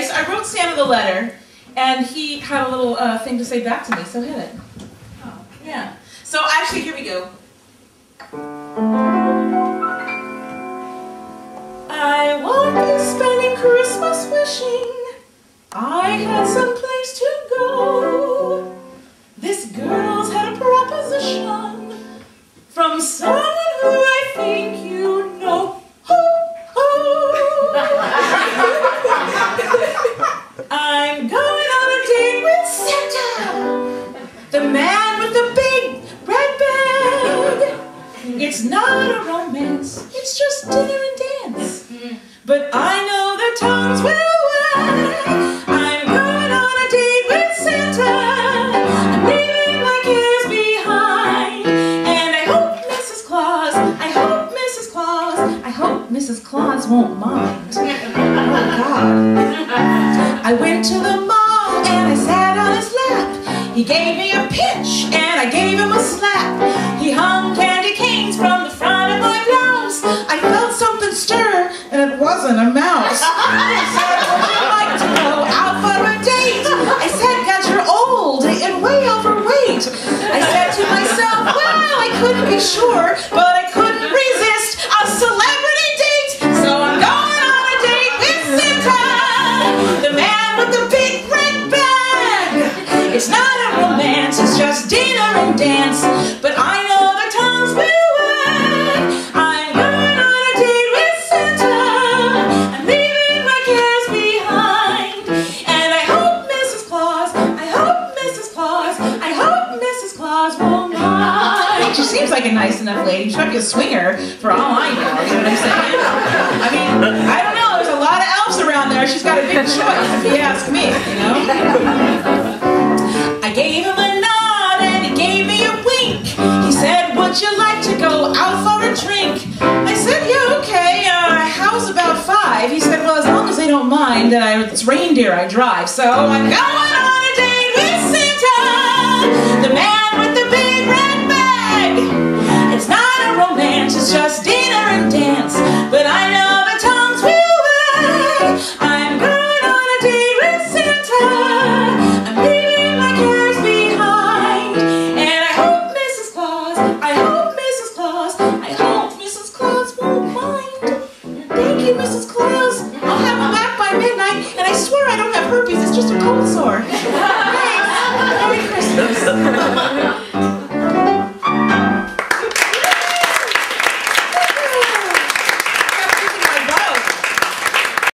So I wrote Santa the letter, and he had a little thing to say back to me, so hit it. Oh. Yeah. So actually, here we go. I won't be spending Christmas wishing I had some place to go. This girl's had a proposition from someone who I think you know. I'm going on a date with Santa, the man with the big red bag. It's not a romance, it's just dinner and dance. But I know the tongues will wag. I'm going on a date with Santa. I'm leaving my cares behind. And I hope Mrs. Claus, I hope Mrs. Claus, I hope Mrs. Claus won't mind. Oh God. I went to the mall and I sat on his lap. He gave me a pinch and I gave him a slap. He hung candy canes from the front of my blouse. I felt something stir and it wasn't a mouse. He said, would you like to go out for a date? I said, God, you're old and way overweight. I said to myself, well, I couldn't be sure, but I couldn't resist a celebrity date. So I'm going on a date with Santa, the man with the big red bag. It's not a romance, it's just dinner and dance. But I know the tongues will wag. I'm going on a date with Santa. I'm leaving my cares behind. And I hope Mrs. Claus, I hope Mrs. Claus, I hope Mrs. Claus won't mind. She seems like a nice enough lady. She might be a swinger for all I know. You know what I'm saying? I mean, I don't know. There's a lot of elves around there. She's got a big choice, if you ask me, you know? I gave him a nod and he gave me a wink. He said, would you like to go out for a drink? I said, yeah, okay. How's about 5? He said, well, as long as they don't mind that it's reindeer I drive. So I'm going on a date with Santa, the man with the big red bag. It's not a romance, it's just dinner and dance. But I know the tongues will wag. I'm going on a date with Santa. I'm leaving my cares behind. And I hope Mrs. Claus, I hope Mrs. Claus, I hope Mrs. Claus won't mind. Thank you, Mrs. Claus. I'll have him back by midnight, and I swear I don't have herpes, it's just a cold sore.